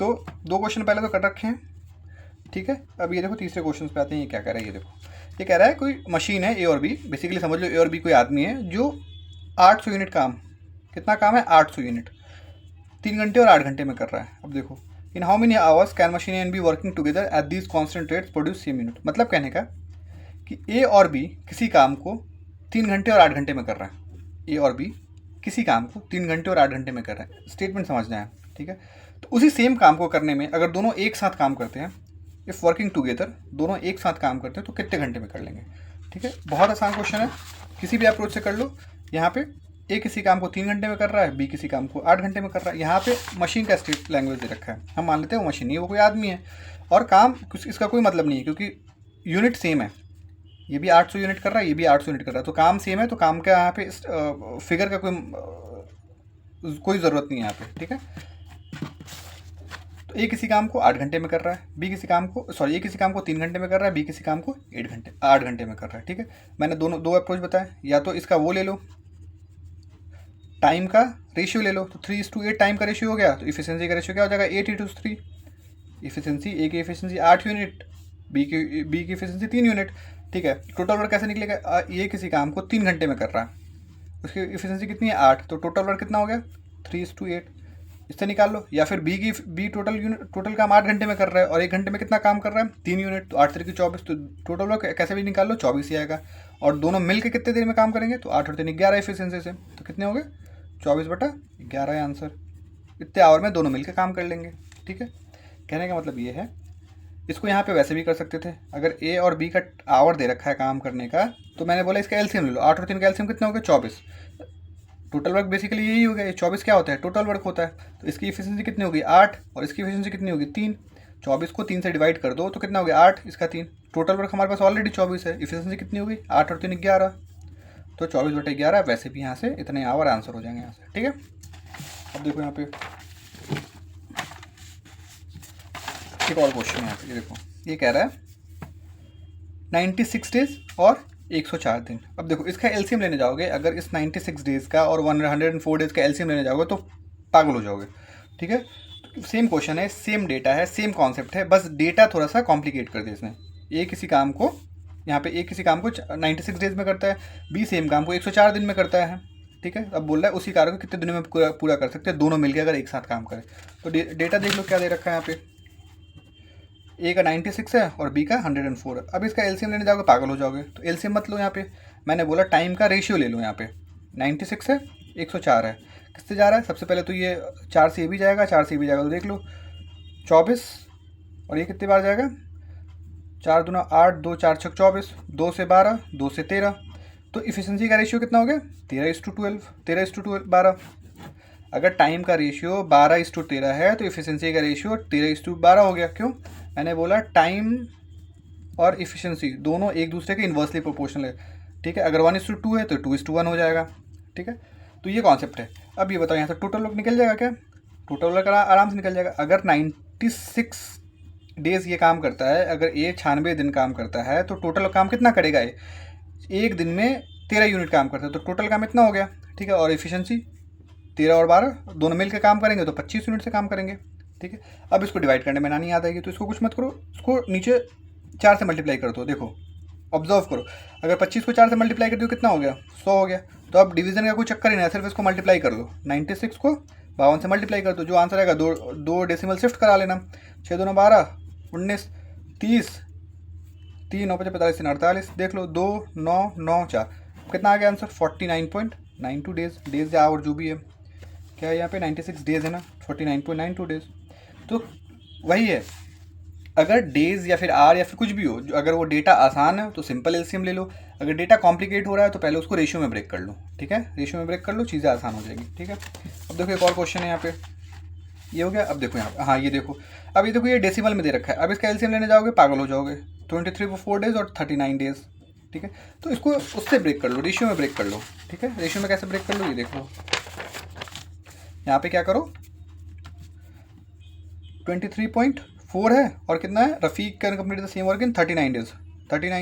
तो 2 क्वेश्चन पहले तो कर रखे हैं, ठीक है। अब ये देखो तीसरे क्वेश्चन पे आते हैं। ये क्या कह रहा है, ये देखो, ये कह रहा है कोई मशीन है ए और बी, बेसिकली समझ लो ए और बी कोई आदमी है जो 800 यूनिट काम, कितना काम है 800 यूनिट 3 घंटे और 8 घंटे में कर रहा है। अब देखो in how many hours can machine and be working together at these constant rates produce same unit. मतलब कहने का कि ए और बी किसी काम को 3 घंटे और 8 घंटे में कर रहा है। ए और बी किसी काम को 3 घंटे और 8 घंटे में कर रहा है, स्टेटमेंट समझना है, ठीक है। तो उसी सेम काम को करने में अगर दोनों एक साथ काम करते हैं, इफ़ वर्किंग टुगेदर, दोनों एक साथ काम करते हैं तो कितने घंटे में कर लेंगे, ठीक है। बहुत आसान क्वेश्चन है, किसी भी अप्रोच से कर लो। यहाँ पे ए किसी काम को 3 घंटे में कर रहा है, बी किसी काम को 8 घंटे में कर रहा है। यहाँ पे मशीन का स्टेट लैंग्वेज दे रखा है, हम मान लेते हैं वो मशीन नहीं है, वो कोई आदमी है, और काम इसका कोई मतलब नहीं है क्योंकि यूनिट सेम है। ये भी 800 यूनिट कर रहा है, ये भी 800 यूनिट कर रहा है, तो काम सेम है, तो काम का यहाँ पे फिगर का कोई ज़रूरत नहीं है यहाँ पे, ठीक है। तो ए किसी काम को 8 घंटे में कर रहा है, बी किसी काम को ए किसी काम को 3 घंटे में कर रहा है, बी किसी काम को 8 घंटे में कर रहा है, ठीक है। मैंने दो अप्रोच बताया, या तो इसका वो ले लो, टाइम का रेशियो ले लो, तो 3:8 टाइम का रेशियो हो गया, तो इफिशियंसी का रेशियो क्या हो जाएगा 8:3। इफिशियंसी ए की इफिशियंसी 8 यूनिट, बी की इफिशियंसी 3 यूनिट, ठीक है। टोटल वर्क कैसे निकलेगा, ये किसी काम को 3 घंटे में कर रहा है, उसकी इफिशियंसी कितनी है 8, तो टोटल वर्क कितना हो गया 3:8, इससे निकाल लो। या फिर बी टोटल काम 8 घंटे में कर रहा है और 1 घंटे में कितना काम कर रहा है 3 यूनिट, तो 8 3 24, तो टोटल वर्क कैसे भी निकाल लो 24 ही आएगा। और दोनों मिल के कितने देर में काम करेंगे, तो 8 और 3 11 इफिशियंसी से, तो कितने हो गए 24/11 है आंसर। इतने आवर में दोनों मिल के काम कर लेंगे, ठीक है। कहने का मतलब ये है, इसको यहाँ पे वैसे भी कर सकते थे, अगर ए और बी का आवर दे रखा है काम करने का, तो मैंने बोला इसका एलसीएम ले लो, 8 और 3 का एलसीएम कितना हो गया 24। टोटल वर्क बेसिकली यही हो गया, 24 क्या होता है टोटल वर्क होता है, तो इसकी इफिशियंसी कितनी होगी 8 और इसकी इफिशियंसी कितनी होगी 3। 24 को 3 से डिवाइड कर दो तो कितना हो गया 8, इसका 3। टोटल वर्क हमारे पास ऑलरेडी 24 है, इफिशियंसी कितनी होगी 8 और 3 11, तो 24/11। वैसे भी यहाँ से इतने आवर आंसर हो जाएंगे यहाँ से, ठीक है। अब देखो यहाँ पे एक और क्वेश्चन है यहाँ पे, ये देखो ये कह रहा है 96 डेज और 104 दिन। अब देखो इसका एलसीएम लेने जाओगे, अगर इस 96 डेज़ का और 104 डेज़ का एलसीएम लेने जाओगे तो पागल हो जाओगे, ठीक है। सेम क्वेश्चन है, सेम डेटा है, सेम कॉन्सेप्ट है, बस डेटा थोड़ा सा कॉम्प्लिकेट कर दिया इसने। ए किसी काम को यहाँ पे ए किसी काम को 96 डेज में करता है, बी सेम काम को 104 दिन में करता है, ठीक है। अब बोल रहा है उसी कार्य को कितने दिनों में पूरा कर सकते हैं दोनों मिलकर अगर एक साथ काम करें। तो डेटा देख लो क्या दे रखा है यहाँ पे, ए का 96 है और बी का 104 है। अब इसका एलसीएम लेने जाओगे पागल हो जाओगे, तो एलसीएम मत लो यहाँ पे, मैंने बोला टाइम का रेशियो ले लो। यहाँ पे 96 है 104 है, किससे जा रहा है, सबसे पहले तो ये 4 से ये भी जाएगा, 4 से ये भी जाएगा, तो देख लो 24, और ये कितनी बार जाएगा 4 दूना 8, 2 4 6 24, 2 से 12, 2 से 13, तो इफिशियंसी का रेशियो कितना हो गया 13:12, 13:12। अगर टाइम का रेशियो 12:13 है तो इफिशियंसी का रेशियो 13:12 हो गया। क्यों, मैंने बोला टाइम और इफिशियंसी दोनों एक दूसरे के इन्वर्सली प्रोपोर्शनल है, ठीक है। अगर 1:2 है तो 2:1 हो जाएगा, ठीक है। तो ये कॉन्सेप्ट है। अब ये बताओ यहाँ से टोटल वर्क निकल जाएगा क्या, टोटल वर्क आराम से निकल जाएगा। अगर 96 डेज़ ये काम करता है, अगर ये 96 दिन काम करता है तो टोटल काम कितना करेगा, ये एक दिन में 13 यूनिट काम करता है, तो टोटल काम इतना हो गया, ठीक है। और इफिशियंसी 13 और 12 दोनों मिल के काम करेंगे तो 25 यूनिट से काम करेंगे, ठीक है। अब इसको डिवाइड करने में ना नहीं याद आएगी, तो इसको कुछ मत करो, इसको नीचे 4 से मल्टीप्लाई कर दो। देखो ऑब्जर्व करो, अगर 25 को 4 से मल्टीप्लाई कर दो कितना हो गया 100 हो गया। तो अब डिवीजन का कोई चक्कर ही नहीं है, सिर्फ इसको मल्टीप्लाई कर दो, 96 को 52 से मल्टीप्लाई कर दो, जो आंसर आएगा दो डेसिमल शिफ्ट करा लेना, 6 दूना 12, 19, 30, 3 9 5 45 48, देख लो 2 9 9 4, कितना आ गया आंसर 49.92 डेज या आवर जो भी है, क्या है यहाँ पे 96 डेज है ना, 49.92 डेज। तो वही है, अगर डेज या फिर आर या फिर कुछ भी हो, जो अगर वो डेटा आसान है तो सिंपल एलसीएम ले लो, अगर डेटा कॉम्प्लिकेट हो रहा है तो पहले उसको रेशियो में ब्रेक कर लो, ठीक है। रेशियो में ब्रेक कर लो, चीज़ें आसान हो जाएगी, ठीक है। अब देखो एक और क्वेश्चन है यहाँ पे, ये हो गया। अब देखो यहाँ पे, हाँ ये देखो, अब ये देखो ये डेसिमल में दे रखा है, अब इसका एलसीएम लेने जाओगे पागल हो जाओगे, 23/4 डेज और 39 डेज, ठीक है। तो इसको उससे ब्रेक कर लो, रेशियो में ब्रेक कर लो, ठीक है। रेशियो में कैसे ब्रेक कर लो, ये देख लो, यहाँ पे क्या करो 23.4 है और कितना है Rafiq can complete the same work in 39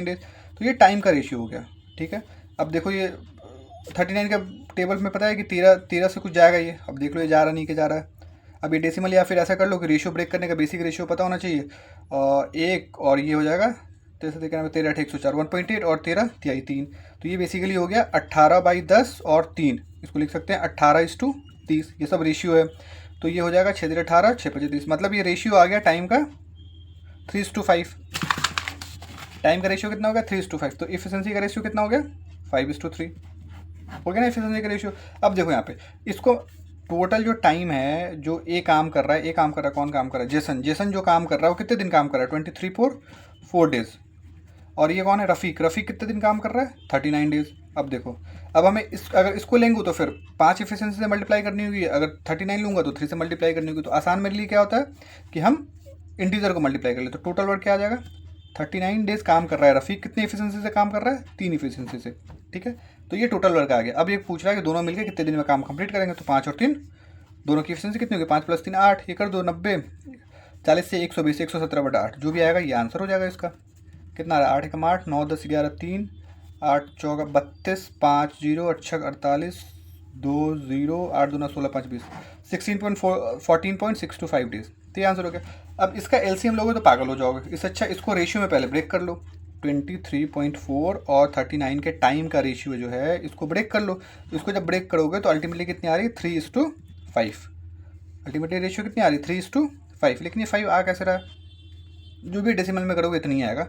days, तो ये टाइम का रेशियो हो गया, ठीक है। अब देखो ये 39 का टेबल में पता है कि 13 से कुछ जाएगा ये, अब देख लो ये जा रहा नहीं के जा रहा है। अब ये डेसिमल या फिर ऐसा कर लो कि रेशियो ब्रेक करने का बेसिक रेशियो पता होना चाहिए, और एक और ये हो जाएगा 13 1.8 और 13 तिहाई 3, तो ये बेसिकली हो गया 18/10 और 3, इसको लिख सकते हैं 18:30, ये सब रेशियो है। तो ये हो जाएगा 6×18 6×25, मतलब ये रेशियो आ गया टाइम का 3:5। टाइम का रेशियो कितना हो गया 3:5, तो इफिशिएंसी का रेशियो कितना हो गया 5:3 हो गया ना इफिशिएंसी का रेशियो। अब देखो यहाँ पे इसको टोटल जो टाइम है जो ए काम कर रहा है, कौन काम कर रहा है, जेसन जो काम कर रहा है वो कितने दिन काम कर रहा है 4 डेज। और ये कौन है रफ़ीक कितने दिन काम कर रहा है 39 डेज। अब देखो, अब हमें अगर इसको लेंगे तो फिर 5 इफिशिएंसी से मल्टीप्लाई करनी होगी, अगर 39 लूँगा तो 3 से मल्टीप्लाई करनी होगी। तो आसान मेरे लिए क्या होता है कि हम इंटीजर को मल्टीप्लाई कर ले, तो टोटल वर्क क्या आ जाएगा 39 डेज काम कर रहा है रफ़ीक, कितनी इफिशिएंसी से काम कर रहा है 3 इफिशिएंसी से, ठीक है। तो ये टोटल वर्क आ गया। अब ये पूछ रहा है कि दोनों मिलकर कितने दिन में काम कंप्लीट करेंगे, तो 5 और 3 दोनों की इफिशिएंसी कितनी होगी 5 + 3 8, ये कर दो 90, 40 से 120 117/8 जो भी आएगा ये आंसर हो जाएगा इसका। कितना आ रहा है 8 × 8 9 10 11 3 8 4 32 5 0 8 6 48 2 0 8 2 16 5 20 14.625 डेज, तो ये आंसर हो गया। अब इसका एलसीएम लोगे तो पागल हो जाओगे, इससे अच्छा इसको रेशियो में पहले ब्रेक कर लो। 23.4 और 39 के टाइम का रेशियो जो है इसको ब्रेक कर लो। तो इसको जब ब्रेक करोगे तो अल्टीमेटली कितनी आ रही है 3:5। अल्टीमेटली रेशियो कितनी आ रही है 3:5, लेकिन ये 5 आ कैसे रहा है, जो भी डेसिमल में करोगे इतना ही आएगा,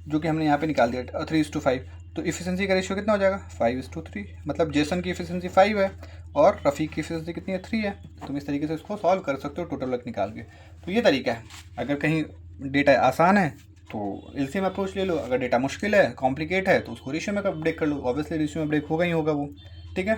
जो कि हमने यहाँ पे निकाल दिया 3:5। तो इफिशिएंसी का रेशियो कितना हो जाएगा 5:3, मतलब जेसन की इफिशिएंसी 5 है और रफ़ीक की इफिशिएंसी कितनी है 3 है। तुम इस तरीके से इसको सॉल्व कर सकते हो टोटल वर्क निकाल के। तो ये तरीका है, अगर कहीं डेटा आसान है तो एलसीएम अप्रोच ले लो, अगर डेटा मुश्किल है कॉम्प्लिकेट है तो उसको रेशियो में ब्रेक कर लो, ऑब्वियसली रेशियो में ब्रेक होगा ही होगा वो, ठीक है।